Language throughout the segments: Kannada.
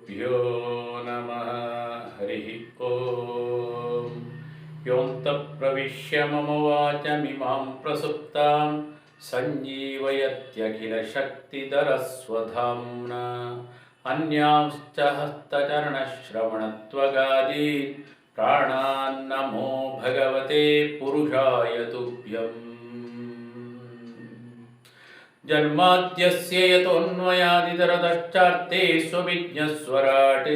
ಶ್ರೀಗುರುಭ್ಯೋ ನಮಃ. ಹರಿ ಓಂ. ಯೋऽन्तಃ ಪ್ರವಿಶ್ಯ ಮಮ ವಾಚಮಿಮಾಂ ಪ್ರಸುಪ್ತಾಂ ಸಂಜೀವಯತ್ಯಖಿಲಶಕ್ತಿಧರಸ್ವಧಾಮ್ನಾ ಅನ್ಯಾಂಶ್ಚ ಹಸ್ತಚರಣಶ್ರವಣತ್ವಗಾದೀನ್ ಪ್ರಾಣಾನ್ನಮೋ ಭಗವತೆ ಪುರುಷಾಯ ತುಭ್ಯಂ. ಜನ್ಮಾದ್ಯಸ್ಯ ಯತೋನ್ಮಯಾದಿತರತಶ್ಚಾರ್ತೆ ಸ್ವವಿಜ್ಞಸ್ವರಾಟ್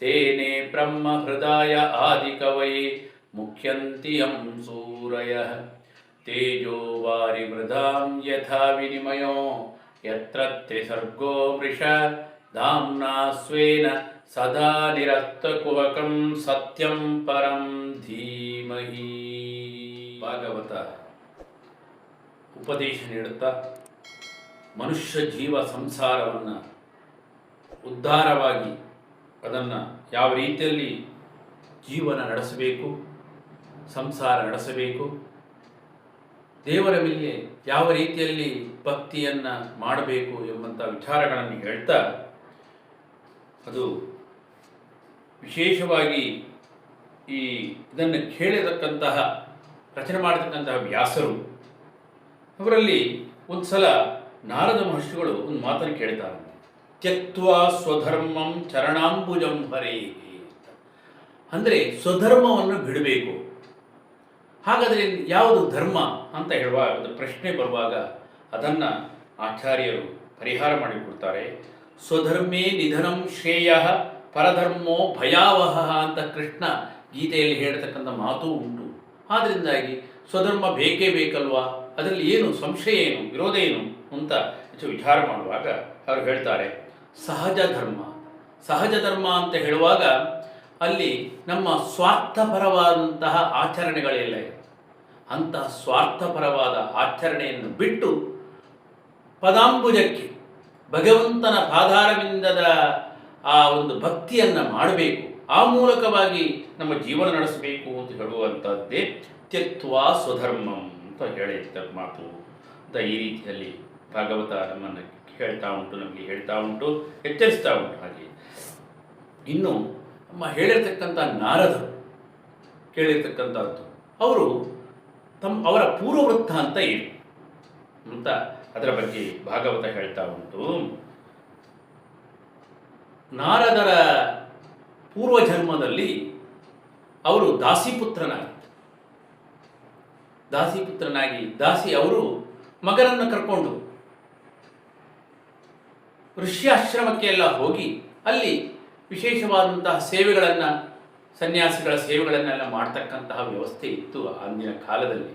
ತೇನೇ ಬ್ರಹ್ಮಹೃದಾಯ ಆದಿಕವಯೇ ಮುಖ್ಯಂತಿ ಯಂ ಸೂರಯಃ. ತೇಜೋ ವಾರಿಮೃದಾಂ ಯಥಾ ವಿನಿಮಯೋ ಯತ್ರ ತ್ರಿಸರ್ಗೋ ಮೃಷಾ ಧಾಮ್ನಾ ಸ್ವೇನ ಸದಾ ನಿರಸ್ತಕುಹಕಂ ಸತ್ಯಂ ಪರಂ ಧೀಮಹಿ. ಭಾಗವತ ಉಪದೇಶ ನೀಡುತ್ತಾ ಮನುಷ್ಯ ಜೀವ ಸಂಸಾರವನ್ನು ಉದ್ಧಾರವಾಗಿ ಅದನ್ನು ಯಾವ ರೀತಿಯಲ್ಲಿ ಜೀವನ ನಡೆಸಬೇಕು, ಸಂಸಾರ ನಡೆಸಬೇಕು, ದೇವರ ಮೇಲೆ ಯಾವ ರೀತಿಯಲ್ಲಿ ಭಕ್ತಿಯನ್ನು ಮಾಡಬೇಕು ಎಂಬಂಥ ವಿಚಾರಗಳನ್ನು ಹೇಳ್ತಾ, ಅದು ವಿಶೇಷವಾಗಿ ಇದನ್ನು ಕೇಳಿರತಕ್ಕಂತಹ ರಚನೆ ಮಾಡತಕ್ಕಂತಹ ವ್ಯಾಸರು ಅವರಲ್ಲಿ ಒಂದು ಸಲ ನಾರದ ಮಹರ್ಷಿಗಳು ಒಂದು ಮಾತನ್ನು ಕೇಳ್ತಾರೆ. ತ್ಯಕ್ತ್ವಾ ಸ್ವಧರ್ಮಂ ಚರಣಾಂಬುಜಂ ಹರೇಹಿ. ಅಂದರೆ ಸ್ವಧರ್ಮವನ್ನು ಬಿಡಬೇಕು. ಹಾಗಾದರೆ ಯಾವುದು ಧರ್ಮ ಅಂತ ಹೇಳುವಾಗ ಒಂದು ಪ್ರಶ್ನೆ ಬರುವಾಗ ಅದನ್ನು ಆಚಾರ್ಯರು ಪರಿಹಾರ ಮಾಡಿಕೊಡ್ತಾರೆ. ಸ್ವಧರ್ಮೇ ನಿಧನಂ ಶ್ರೇಯ ಪರಧರ್ಮೋ ಭಯಾವಹ ಅಂತ ಕೃಷ್ಣ ಗೀತೆಯಲ್ಲಿ ಹೇಳ್ತಕ್ಕಂಥ ಮಾತು ಉಂಟು. ಆದ್ದರಿಂದಾಗಿ ಸ್ವಧರ್ಮ ಬೇಕೇ ಬೇಕಲ್ವಾ, ಅದರಲ್ಲಿ ಏನು ಸಂಶಯ, ಏನು ವಿರೋಧ ಏನು ಅಂತ ವಿಚಾರ ಮಾಡುವಾಗ ಅವರು ಹೇಳ್ತಾರೆ ಸಹಜ ಧರ್ಮ. ಸಹಜ ಧರ್ಮ ಅಂತ ಹೇಳುವಾಗ ಅಲ್ಲಿ ನಮ್ಮ ಸ್ವಾರ್ಥಪರವಾದಂತಹ ಆಚರಣೆಗಳೆಲ್ಲ ಇದೆ. ಅಂತಹ ಸ್ವಾರ್ಥಪರವಾದ ಆಚರಣೆಯನ್ನು ಬಿಟ್ಟು ಪದಾಂಬುಜಕ್ಕೆ ಭಗವಂತನ ಪಾದಾರವಿಂದದ ಆ ಒಂದು ಭಕ್ತಿಯನ್ನು ಮಾಡಬೇಕು. ಆ ಮೂಲಕವಾಗಿ ನಮ್ಮ ಜೀವನ ನಡೆಸಬೇಕು ಅಂತ ಹೇಳುವಂಥದ್ದೇ ತ್ಯಕ್ತ್ವಾ ಸ್ವಧರ್ಮಂ ಅಂತ ಹೇಳಿದ ಮಾತು ಅಂತ ಈ ರೀತಿಯಲ್ಲಿ ಭಾಗವತ ನಮ್ಮನ್ನು ಹೇಳ್ತಾ ಉಂಟು, ನಮಗೆ ಹೇಳ್ತಾ ಉಂಟು, ಎಚ್ಚರಿಸ್ತಾ ಉಂಟು. ಹಾಗೆ ಇನ್ನು ನಮ್ಮ ಹೇಳಿರ್ತಕ್ಕಂಥ ನಾರದರು ಕೇಳಿರ್ತಕ್ಕಂಥದ್ದು ಅವರು ಅವರ ಪೂರ್ವವೃತ್ತ ಅಂತ ಏನು ಅಂತ ಅದರ ಬಗ್ಗೆ ಭಾಗವತ ಹೇಳ್ತಾ ಉಂಟು. ನಾರದರ ಪೂರ್ವಜನ್ಮದಲ್ಲಿ ಅವರು ದಾಸಿಪುತ್ರನಾಗಿ ದಾಸಿ ಅವರು ಮಗನನ್ನು ಕರ್ಕೊಂಡು ಋಷ್ಯಾಶ್ರಮಕ್ಕೆ ಎಲ್ಲ ಹೋಗಿ ಅಲ್ಲಿ ವಿಶೇಷವಾದಂತಹ ಸೇವೆಗಳನ್ನು, ಸನ್ಯಾಸಿಗಳ ಸೇವೆಗಳನ್ನೆಲ್ಲ ಮಾಡ್ತಕ್ಕಂತಹ ವ್ಯವಸ್ಥೆ ಇತ್ತು ಅಂದಿನ ಕಾಲದಲ್ಲಿ.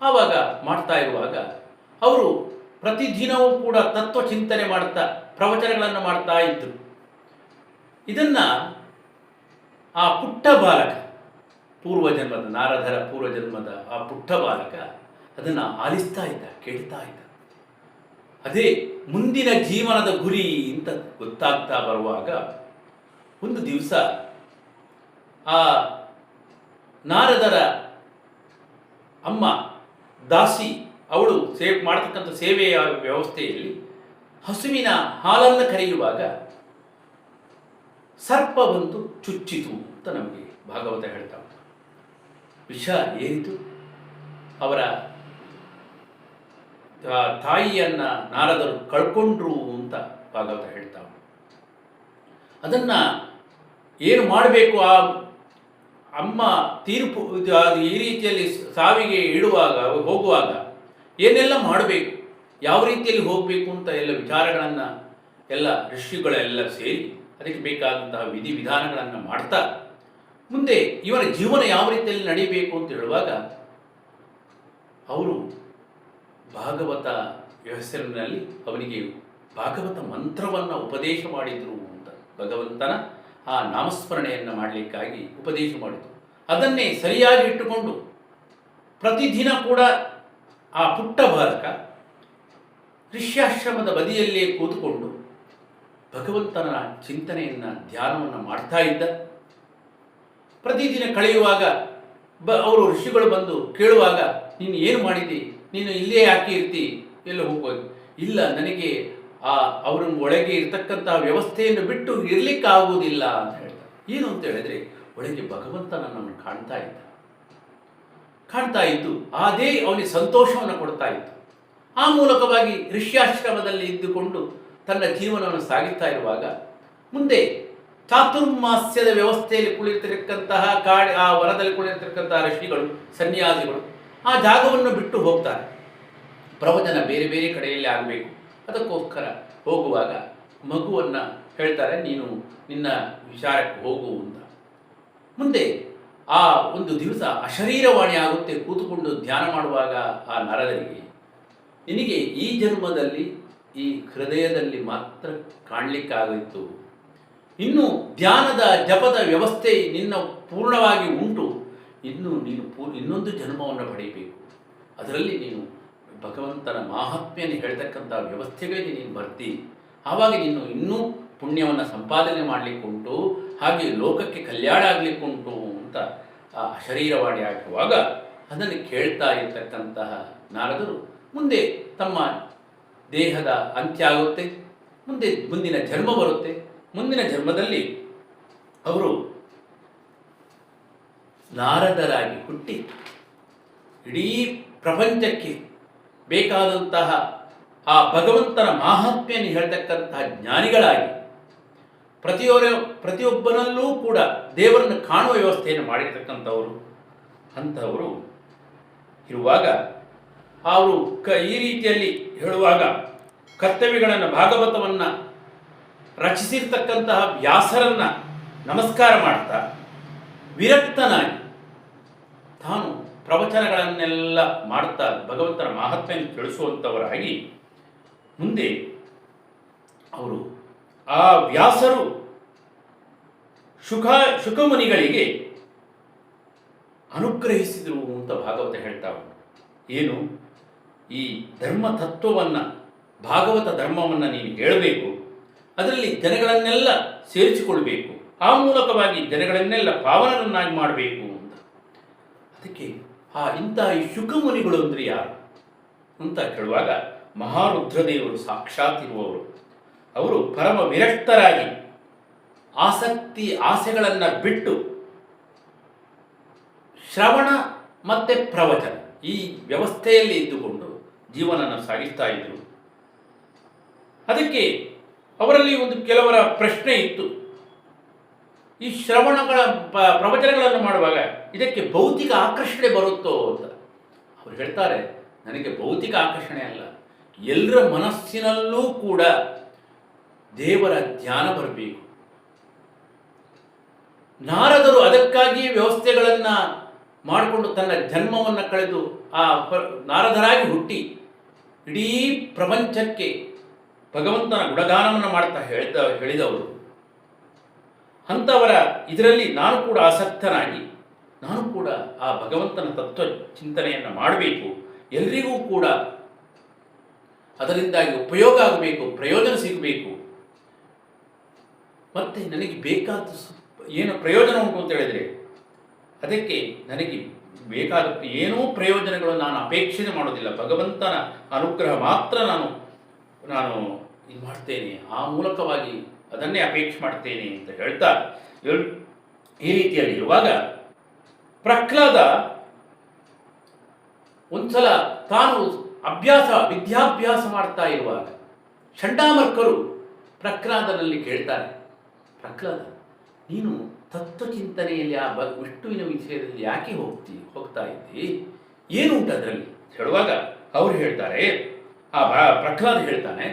ಆವಾಗ ಮಾಡ್ತಾ ಇರುವಾಗ ಅವರು ಪ್ರತಿದಿನವೂ ಕೂಡ ತತ್ವ ಚಿಂತನೆ ಮಾಡ್ತಾ ಪ್ರವಚನಗಳನ್ನು ಮಾಡ್ತಾ ಇದ್ದರು. ಇದನ್ನು ಆ ಪುಟ್ಟ ಬಾಲಕ, ಪೂರ್ವಜನ್ಮದ ನಾರದರ ಪೂರ್ವಜನ್ಮದ ಆ ಪುಟ್ಟ ಬಾಲಕ ಅದನ್ನು ಆಲಿಸ್ತಾ ಇದ್ದ, ಕೇಳ್ತಾ ಇದ್ದ. ಅದೇ ಮುಂದಿನ ಜೀವನದ ಗುರಿ ಅಂತ ಗೊತ್ತಾಗ್ತಾ ಬರುವಾಗ ಒಂದು ದಿವಸ ಆ ನಾರದರ ಅಮ್ಮ ದಾಸಿ ಅವಳು ಮಾಡ್ತಕ್ಕಂಥ ಸೇವೆಯ ವ್ಯವಸ್ಥೆಯಲ್ಲಿ ಹಸುವಿನ ಹಾಲನ್ನು ಕರೆಯುವಾಗ ಸರ್ಪ ಬಂದು ಚುಚ್ಚಿತು ಅಂತ ನಮಗೆ ಭಾಗವತ ಹೇಳ್ತಾ ಉಂಟು. ವಿಷ ಏರಿತು. ಅವರ ತಾಯಿಯನ್ನು ನಾರದರು ಕಳ್ಕೊಂಡ್ರು ಅಂತ ಭಾಗವತ ಹೇಳ್ತಾ ಉಂಟು. ಅದನ್ನು ಏನು ಮಾಡಬೇಕು, ಆ ಅಮ್ಮ ತೀರ್ಪು ಈ ರೀತಿಯಲ್ಲಿ ಸಾವಿಗೆ ಹೋಗುವಾಗ ಏನೆಲ್ಲ ಮಾಡಬೇಕು, ಯಾವ ರೀತಿಯಲ್ಲಿ ಹೋಗಬೇಕು ಅಂತ ಎಲ್ಲ ವಿಚಾರಗಳನ್ನು ಎಲ್ಲ ಋಷಿಗಳೆಲ್ಲ ಸೇರಿ ಅದಕ್ಕೆ ಬೇಕಾದಂತಹ ವಿಧಿವಿಧಾನಗಳನ್ನು ಮಾಡ್ತಾ ಮುಂದೆ ಇವನ ಜೀವನ ಯಾವ ರೀತಿಯಲ್ಲಿ ನಡೀಬೇಕು ಅಂತ ಹೇಳುವಾಗ ಅವರು ಭಾಗವತ ಹೆಸರಿನಲ್ಲಿ ಅವನಿಗೆ ಭಾಗವತ ಮಂತ್ರವನ್ನು ಉಪದೇಶ ಮಾಡಿದರು ಅಂತ, ಭಗವಂತನ ಆ ನಾಮಸ್ಮರಣೆಯನ್ನು ಮಾಡಲಿಕ್ಕಾಗಿ ಉಪದೇಶ ಮಾಡಿದರು. ಅದನ್ನೇ ಸರಿಯಾಗಿ ಇಟ್ಟುಕೊಂಡು ಪ್ರತಿದಿನ ಕೂಡ ಆ ಪುಟ್ಟ ಬಾಲಕ ಋಷ್ಯಾಶ್ರಮದ ಬದಿಯಲ್ಲಿಯೇ ಕೂತುಕೊಂಡು ಭಗವಂತನ ಚಿಂತನೆಯನ್ನು, ಧ್ಯಾನವನ್ನು ಮಾಡ್ತಾ ಇದ್ದ. ಪ್ರತಿದಿನ ಕಳೆಯುವಾಗ ಅವರು ಋಷಿಗಳು ಬಂದು ಕೇಳುವಾಗ, ನೀನು ಏನು ಮಾಡಿದಿ, ನೀನು ಇಲ್ಲೇ ಯಾಕೆ ಇರ್ತಿ, ಎಲ್ಲ ಹೋಗ್ಬೋದು. ಇಲ್ಲ, ನನಗೆ ಅವರ ಒಳಗೆ ಇರ್ತಕ್ಕಂತಹ ವ್ಯವಸ್ಥೆಯನ್ನು ಬಿಟ್ಟು ಇರಲಿಕ್ಕಾಗುವುದಿಲ್ಲ ಅಂತ ಹೇಳ್ತಾರೆ. ಏನು ಅಂತ ಹೇಳಿದ್ರೆ, ಒಳಗೆ ಭಗವಂತ ನನ್ನನ್ನು ಕಾಣ್ತಾ ಇದ್ದು ಅದೇ ಅವನಿಗೆ ಸಂತೋಷವನ್ನು ಕೊಡ್ತಾ ಇತ್ತು. ಆ ಮೂಲಕವಾಗಿ ಋಷ್ಯಾಶ್ರಮದಲ್ಲಿ ಇದ್ದುಕೊಂಡು ತನ್ನ ಜೀವನವನ್ನು ಸಾಗಿಸ್ತಾ ಇರುವಾಗ ಮುಂದೆ ಚಾತುರ್ಮಾಸ್ಯದ ವ್ಯವಸ್ಥೆಯಲ್ಲಿ ಕುಳಿತಿರತಕ್ಕಂತಹ ಆ ವನದಲ್ಲಿ ಕುಳಿತಿರತಕ್ಕಂತಹ ಋಷಿಗಳು, ಸನ್ಯಾಸಿಗಳು ಆ ಜಾಗವನ್ನು ಬಿಟ್ಟು ಹೋಗ್ತಾರೆ. ಪ್ರವಚನ ಬೇರೆ ಬೇರೆ ಕಡೆಯಲ್ಲಿ ಆಗಬೇಕು, ಅದಕ್ಕೋಸ್ಕರ ಹೋಗುವಾಗ ಮಗುವನ್ನು ಹೇಳ್ತಾರೆ, ನೀನು ನಿನ್ನ ವಿಚಾರಕ್ಕೆ ಹೋಗು ಅಂತ. ಮುಂದೆ ಆ ಒಂದು ದಿವಸ ಅಶರೀರವಾಣಿ ಆಗುತ್ತೆ. ಕೂತುಕೊಂಡು ಧ್ಯಾನ ಮಾಡುವಾಗ ಆ ನರದರಿಗೆ, ನಿನಗೆ ಈ ಜನ್ಮದಲ್ಲಿ ಈ ಹೃದಯದಲ್ಲಿ ಮಾತ್ರ ಕಾಣಲಿಕ್ಕಾಗಿತ್ತು, ಇನ್ನು ಧ್ಯಾನದ ಜಪದ ವ್ಯವಸ್ಥೆ ನಿನ್ನ ಪೂರ್ಣವಾಗಿ ಉಂಟು, ಇನ್ನು ನೀನು ಇನ್ನೊಂದು ಜನ್ಮವನ್ನು ಪಡೆಯಬೇಕು, ಅದರಲ್ಲಿ ನೀನು ಭಗವಂತನ ಮಾಹಾತ್ಮ್ಯನ ಹೇಳ್ತಕ್ಕಂಥ ವ್ಯವಸ್ಥೆಗಳಿಗೆ ನೀನು ಬರ್ತಿ, ಆವಾಗ ನೀನು ಇನ್ನೂ ಪುಣ್ಯವನ್ನು ಸಂಪಾದನೆ ಮಾಡಲಿಕ್ಕುಂಟು, ಹಾಗೆ ಲೋಕಕ್ಕೆ ಕಲ್ಯಾಣ ಆಗಲಿಕ್ಕುಂಟು ಅಂತ ಆ ಶರೀರವಾಣಿ ಆಗುವಾಗ ಅದನ್ನು ಕೇಳ್ತಾ ಇರತಕ್ಕಂತಹ ನಾರದರು ಮುಂದೆ ತಮ್ಮ ದೇಹದ ಅಂತ್ಯ ಆಗುತ್ತೆ. ಮುಂದಿನ ಜನ್ಮ ಬರುತ್ತೆ. ಮುಂದಿನ ಜನ್ಮದಲ್ಲಿ ಅವರು ನಾರದರಾಗಿ ಹುಟ್ಟಿ ಇಡೀ ಪ್ರಪಂಚಕ್ಕೆ ಬೇಕಾದಂತಹ ಆ ಭಗವಂತನ ಮಾಹಾತ್ಮ್ಯವನ್ನು ಹೇಳ್ತಕ್ಕಂತಹ ಜ್ಞಾನಿಗಳಾಗಿ ಪ್ರತಿಯೊಬ್ಬನಲ್ಲೂ ಕೂಡ ದೇವರನ್ನು ಕಾಣುವ ವ್ಯವಸ್ಥೆಯನ್ನು ಮಾಡಿರ್ತಕ್ಕಂಥವರು. ಅಂಥವರು ಇರುವಾಗ ಅವರು ಈ ರೀತಿಯಲ್ಲಿ ಹೇಳುವಾಗ ಕರ್ತವ್ಯಗಳನ್ನು, ಭಾಗವತವನ್ನು ರಚಿಸಿರ್ತಕ್ಕಂತಹ ವ್ಯಾಸರನ್ನು ನಮಸ್ಕಾರ ಮಾಡ್ತಾ ವಿರಕ್ತನಾಗಿ ತಾನು ಪ್ರವಚನಗಳನ್ನೆಲ್ಲ ಮಾಡ್ತಾ ಭಗವಂತನ ಮಹಾತ್ಮೆಯನ್ನು ತಿಳಿಸುವಂಥವರಾಗಿ ಮುಂದೆ ಅವರು ಆ ವ್ಯಾಸರು ಶುಕಮುನಿಗಳಿಗೆ ಅನುಗ್ರಹಿಸಿದರು ಅಂತ ಭಾಗವತ ಹೇಳ್ತಾ ಉಂಟು. ಏನು, ಈ ಧರ್ಮ ತತ್ವವನ್ನು, ಭಾಗವತ ಧರ್ಮವನ್ನು ನೀನು ಹೇಳಬೇಕು, ಅದರಲ್ಲಿ ಜನಗಳನ್ನೆಲ್ಲ ಸೇರಿಸಿಕೊಳ್ಬೇಕು, ಆ ಮೂಲಕವಾಗಿ ಜನಗಳನ್ನೆಲ್ಲ ಪಾವನರನ್ನಾಗಿ ಮಾಡಬೇಕು ಅಂತ. ಅದಕ್ಕೆ ಇಂತಹ ಈ ಶುಕಮುನಿಗಳು ಅಂದರೆ ಯಾರು ಅಂತ ಕೇಳುವಾಗ ಮಹಾರುದ್ರದೇವರು ಸಾಕ್ಷಾತ್ ಇರುವವರು. ಅವರು ಪರಮ ವಿರಕ್ತರಾಗಿ ಆಸೆಗಳನ್ನು ಬಿಟ್ಟು ಶ್ರವಣ ಮತ್ತು ಪ್ರವಚನ ಈ ವ್ಯವಸ್ಥೆಯಲ್ಲಿ ಇದ್ದುಕೊಂಡು ಜೀವನವನ್ನು ಸಾಗಿಸ್ತಾ ಇದ್ದರು. ಅದಕ್ಕೆ ಅವರಲ್ಲಿ ಕೆಲವರ ಪ್ರಶ್ನೆ ಇತ್ತು, ಈ ಶ್ರವಣಗಳ ಪ್ರವಚನಗಳನ್ನು ಮಾಡುವಾಗ ಇದಕ್ಕೆ ಭೌತಿಕ ಆಕರ್ಷಣೆ ಬರುತ್ತೋ ಅಂತ. ಅವರು ಹೇಳ್ತಾರೆ, ನನಗೆ ಭೌತಿಕ ಆಕರ್ಷಣೆ ಅಲ್ಲ, ಎಲ್ಲರ ಮನಸ್ಸಿನಲ್ಲೂ ಕೂಡ ದೇವರ ಧ್ಯಾನ ಬರಬೇಕು. ನಾರದರು ಅದಕ್ಕಾಗಿಯೇ ವ್ಯವಸ್ಥೆಗಳನ್ನು ಮಾಡಿಕೊಂಡು ತನ್ನ ಜನ್ಮವನ್ನು ಕಳೆದು ಆ ನಾರದರಾಗಿ ಹುಟ್ಟಿ ಇಡೀ ಪ್ರಪಂಚಕ್ಕೆ ಭಗವಂತನ ಗುಣಗಾನವನ್ನು ಮಾಡ್ತಾ ಹೇಳಿದವರು. ಅಂಥವರ ಇದರಲ್ಲಿ ನಾನು ಕೂಡ ಆಸಕ್ತನಾಗಿ ನಾನು ಕೂಡ ಆ ಭಗವಂತನ ತತ್ವ ಚಿಂತನೆಯನ್ನು ಮಾಡಬೇಕು, ಎಲ್ರಿಗೂ ಕೂಡ ಅದರಿಂದಾಗಿ ಉಪಯೋಗ ಆಗಬೇಕು, ಪ್ರಯೋಜನ ಸಿಗಬೇಕು. ಮತ್ತು ನನಗೆ ಬೇಕಾದ ಏನು ಪ್ರಯೋಜನ ಉಂಟು ಅಂತ ಹೇಳಿದರೆ ಅದಕ್ಕೆ ನನಗೆ ಬೇಕಾದ ಏನೂ ಪ್ರಯೋಜನಗಳು ನಾನು ಅಪೇಕ್ಷೆ ಮಾಡೋದಿಲ್ಲ, ಭಗವಂತನ ಅನುಗ್ರಹ ಮಾತ್ರ ನಾನು ಇದು ಮಾಡ್ತೇನೆ, ಆ ಮೂಲಕವಾಗಿ ಅದನ್ನೇ ಅಪೇಕ್ಷೆ ಮಾಡ್ತೇನೆ ಅಂತ ಹೇಳ್ತಾ ಈ ರೀತಿಯಲ್ಲಿ ಇರುವಾಗ ಪ್ರಹ್ಲಾದ ಒಂದ್ಸಲ ತಾನು ವಿದ್ಯಾಭ್ಯಾಸ ಮಾಡ್ತಾ ಇರುವಾಗ ಚಂಡಾಮರ್ಕರು ಪ್ರಹ್ಲಾದನಲ್ಲಿ ಕೇಳ್ತಾರೆ, ಪ್ರಹ್ಲಾದ ನೀನು ತತ್ವಚಿಂತನೆಯಲ್ಲಿ ಆ ವಿಷ್ಣುವಿನ ವಿಷಯದಲ್ಲಿ ಯಾಕೆ ಹೋಗ್ತಾ ಇದ್ದಿ, ಏನು ಉಂಟು ಅದರಲ್ಲಿ ಹೇಳುವಾಗ ಅವರು ಹೇಳ್ತಾರೆ, ಪ್ರಹ್ಲಾದ ಹೇಳ್ತಾನೆ,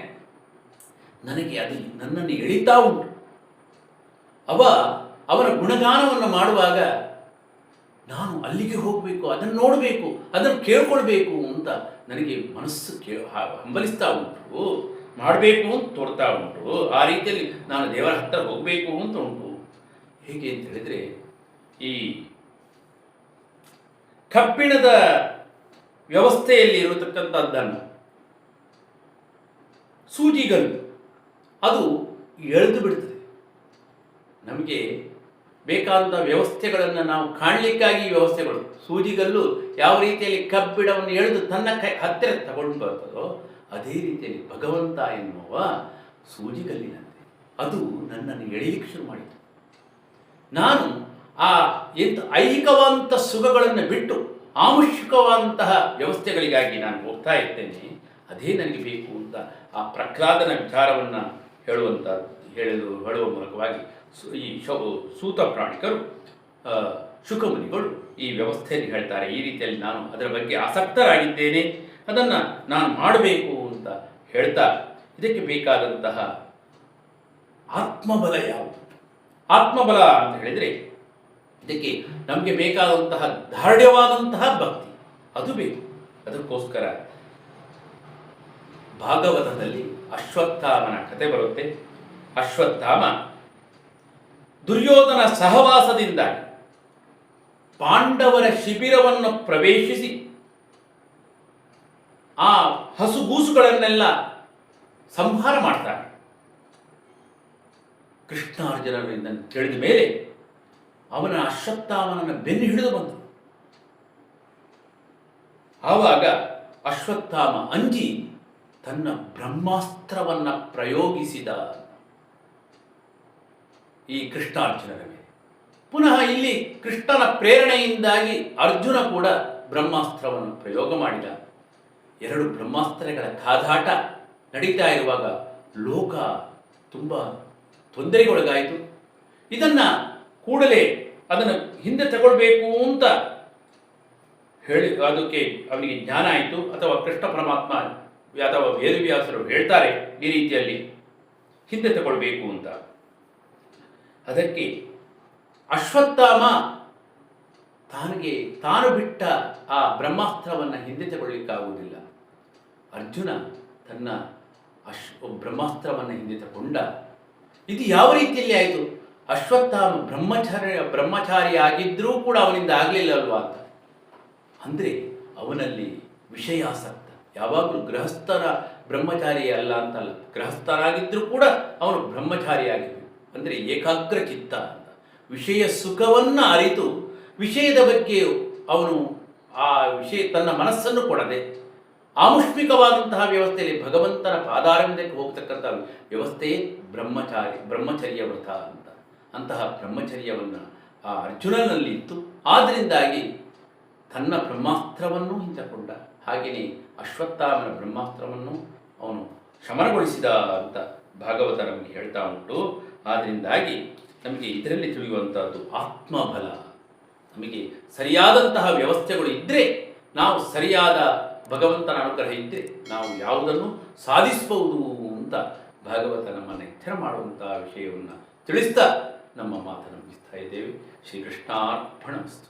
ನನಗೆ ಅದು ನನ್ನನ್ನು ಎಳಿತಾ ಉಂಟು, ಅವರ ಗುಣಗಾನವನ್ನು ಮಾಡುವಾಗ ನಾನು ಅಲ್ಲಿಗೆ ಹೋಗಬೇಕು, ಅದನ್ನು ನೋಡಬೇಕು, ಅದನ್ನು ಕೇಳ್ಕೊಳ್ಬೇಕು ಅಂತ ನನಗೆ ಮನಸ್ಸು ಹಂಬಲಿಸ್ತಾ ಉಂಟು, ಮಾಡಬೇಕು ಅಂತ ತೋರ್ತಾ ಉಂಟು, ಆ ರೀತಿಯಲ್ಲಿ ನಾನು ದೇವರ ಹತ್ತಿರ ಹೋಗಬೇಕು ಅಂತ ಉಂಟು. ಹೇಗೆ ಅಂತ ಹೇಳಿದರೆ, ಈ ಕಬ್ಬಿಣದ ವ್ಯವಸ್ಥೆಯಲ್ಲಿ ಇರತಕ್ಕಂಥದ್ದನ್ನು ಸೂಜಿಗಲ್ಲು ಅದು ಎಳೆದು ಬಿಡ್ತದೆ. ನಮಗೆ ಬೇಕಾದಂಥ ವ್ಯವಸ್ಥೆಗಳನ್ನು ನಾವು ಕಾಣಲಿಕ್ಕಾಗಿ ವ್ಯವಸ್ಥೆಗಳು, ಸೂಜಿಗಲ್ಲು ಯಾವ ರೀತಿಯಲ್ಲಿ ಕಬ್ಬಿಣವನ್ನು ಎಳೆದು ತನ್ನ ಹತ್ತಿರ ತಗೊಂಡು ಬರ್ತದೋ ಅದೇ ರೀತಿಯಲ್ಲಿ ಭಗವಂತ ಎನ್ನುವ ಸೂಜಿಗಲ್ಲಿನಂತೆ ಅದು ನನ್ನನ್ನು ಎಳೆಯಲಿಕ್ಕೆ ಶುರು ಮಾಡಿತು. ನಾನು ಆ ಐಹಿಕವಾದಂಥ ಸುಖಗಳನ್ನು ಬಿಟ್ಟು ಆಮುಷಿಕವಾದಂತಹ ವ್ಯವಸ್ಥೆಗಳಿಗಾಗಿ ನಾನು ಹೋಗ್ತಾ ಇರ್ತೇನೆ. ಅದೇ ನನಗೆ ಬೇಕು ಅಂತ ಆ ಪ್ರಹ್ಲಾದನ ವಿಚಾರವನ್ನು ಹೇಳುವ ಮೂಲಕವಾಗಿ ಈ ಸೂತ ಪ್ರಾಣಿಕರು ಶುಕಮುನಿಗಳು ಈ ವ್ಯವಸ್ಥೆಯನ್ನು ಹೇಳ್ತಾರೆ. ಈ ರೀತಿಯಲ್ಲಿ ನಾನು ಅದರ ಬಗ್ಗೆ ಆಸಕ್ತರಾಗಿದ್ದೇನೆ, ಅದನ್ನು ನಾನು ಮಾಡಬೇಕು ಅಂತ ಹೇಳ್ತಾ, ಇದಕ್ಕೆ ಬೇಕಾದಂತಹ ಆತ್ಮಬಲ ಯಾವುದು? ಆತ್ಮಬಲ ಅಂತ ಹೇಳಿದರೆ ಇದಕ್ಕೆ ನಮಗೆ ಬೇಕಾದಂತಹ ದಾರ್ಢ್ಯವಾದಂತಹ ಭಕ್ತಿ ಅದು ಬೇಕು. ಅದಕ್ಕೋಸ್ಕರ ಭಾಗವತದಲ್ಲಿ ಅಶ್ವತ್ಥಾಮನ ಕತೆ ಬರುತ್ತೆ. ಅಶ್ವತ್ಥಾಮ ದುರ್ಯೋಧನ ಸಹವಾಸದಿಂದಾಗಿ ಪಾಂಡವರ ಶಿಬಿರವನ್ನು ಪ್ರವೇಶಿಸಿ ಆ ಹಸುಗೂಸುಗಳನ್ನೆಲ್ಲ ಸಂಹಾರ ಮಾಡ್ತಾನೆ. ಕೃಷ್ಣಾರ್ಜುನರಿಂದ ತಿಳಿದ ಮೇಲೆ ಅವನ ಅಶ್ವತ್ಥಾಮನನ್ನು ಬೆನ್ನು ಹಿಡಿದು ಬಂತು. ಆವಾಗ ಅಶ್ವತ್ಥಾಮ ಅಂಜಿ ತನ್ನ ಬ್ರಹ್ಮಾಸ್ತ್ರವನ್ನು ಪ್ರಯೋಗಿಸಿದ ಈ ಕೃಷ್ಣಾರ್ಜುನರ ಮೇಲೆ. ಪುನಃ ಇಲ್ಲಿ ಕೃಷ್ಣನ ಪ್ರೇರಣೆಯಿಂದಾಗಿ ಅರ್ಜುನ ಕೂಡ ಬ್ರಹ್ಮಾಸ್ತ್ರವನ್ನು ಪ್ರಯೋಗ ಮಾಡಿದ. ಎರಡು ಬ್ರಹ್ಮಾಸ್ತ್ರಗಳ ಕಾದಾಟ ನಡೀತಾ ಇರುವಾಗ ಲೋಕ ತುಂಬ ತೊಂದರೆಗೊಳಗಾಯಿತು. ಇದನ್ನು ಕೂಡಲೇ ಅದನ್ನು ಹಿಂದೆ ತಗೊಳ್ಬೇಕು ಅಂತ ಹೇಳಿ ಅದಕ್ಕೆ ಅವನಿಗೆ ಜ್ಞಾನ ಆಯಿತು. ಅಥವಾ ಕೃಷ್ಣ ಪರಮಾತ್ಮ ಅಥವಾ ವೇದವ್ಯಾಸರು ಹೇಳ್ತಾರೆ ಈ ರೀತಿಯಲ್ಲಿ ಹಿಂದೆ ತಗೊಳ್ಬೇಕು ಅಂತ. ಅದಕ್ಕೆ ಅಶ್ವತ್ಥಾಮ ತಾನು ಬಿಟ್ಟ ಆ ಬ್ರಹ್ಮಾಸ್ತ್ರವನ್ನು ಹಿಂದೆ ತಗೊಳ್ಳಿಕ್ಕಾಗುವುದಿಲ್ಲ. ಅರ್ಜುನ ತನ್ನ ಬ್ರಹ್ಮಾಸ್ತ್ರವನ್ನು ಹಿಂದೆ ತಗೊಂಡ. ಇದು ಯಾವ ರೀತಿಯಲ್ಲಿ ಆಯಿತು? ಅಶ್ವತ್ಥಾಮ ಬ್ರಹ್ಮಚಾರಿ ಆಗಿದ್ದರೂ ಕೂಡ ಅವನಿಂದ ಆಗಲಿಲ್ಲ ಅಲ್ವಾ ಅಂತ. ಅಂದರೆ ಅವನಲ್ಲಿ ವಿಷಯಾಸಕ್ತ. ಯಾವಾಗಲೂ ಗೃಹಸ್ಥರ ಬ್ರಹ್ಮಚಾರಿ ಅಲ್ಲ ಅಂತಲ್ಲ, ಗೃಹಸ್ಥರಾಗಿದ್ದರೂ ಕೂಡ ಅವನು ಬ್ರಹ್ಮಚಾರಿಯಾಗಿದ್ದರು. ಅಂದರೆ ಏಕಾಗ್ರ ಚಿತ್ತ ಅಂತ. ವಿಷಯ ಸುಖವನ್ನು ಅರಿತು ವಿಷಯದ ಬಗ್ಗೆ ಅವನು ಆ ತನ್ನ ಮನಸ್ಸನ್ನು ಕೊಡದೆ ಆಮುಷ್ಮಿಕವಾದಂತಹ ವ್ಯವಸ್ಥೆಯಲ್ಲಿ ಭಗವಂತನ ಪಾದಾರವಿಂದಕ್ಕೆ ಹೋಗ್ತಕ್ಕಂಥ ವ್ಯವಸ್ಥೆಯೇ ಬ್ರಹ್ಮಚರ್ಯ ವ್ರತ ಅಂತ. ಅಂತಹ ಬ್ರಹ್ಮಚರ್ಯವನ್ನು ಆ ಅರ್ಜುನನಲ್ಲಿ ಇತ್ತು. ಆದ್ದರಿಂದಾಗಿ ತನ್ನ ಬ್ರಹ್ಮಾಸ್ತ್ರವನ್ನು ಹಿಂತಕೊಂಡ. ಹಾಗೆಯೇ ಅಶ್ವತ್ಥಾಮನ ಬ್ರಹ್ಮಾಸ್ತ್ರವನ್ನು ಅವನು ಶಮನಗೊಳಿಸಿದ ಅಂತ ಭಾಗವತ ನಮಗೆ ಹೇಳ್ತಾ ಉಂಟು. ಆದ್ದರಿಂದಾಗಿ ನಮಗೆ ಇದರಲ್ಲಿ ತಿಳಿಯುವಂಥದ್ದು ಆತ್ಮಬಲ. ನಮಗೆ ಸರಿಯಾದಂತಹ ವ್ಯವಸ್ಥೆಗಳು ಇದ್ದರೆ, ನಾವು ಸರಿಯಾದ ಭಗವಂತನ ಅನುಗ್ರಹ ಇದ್ದರೆ ನಾವು ಯಾವುದನ್ನು ಸಾಧಿಸಬಹುದು ಅಂತ ಭಾಗವತ ನಮ್ಮನ್ನು ಎಚ್ಚರ ಮಾಡುವಂತಹ ವಿಷಯವನ್ನು ತಿಳಿಸ್ತಾ ನಮ್ಮ ಮಾತನ್ನು ಮುಗಿಸ್ತಾ ಇದ್ದೇವೆ. ಶ್ರೀಕೃಷ್ಣಾರ್ಪಣಮಸ್ತು.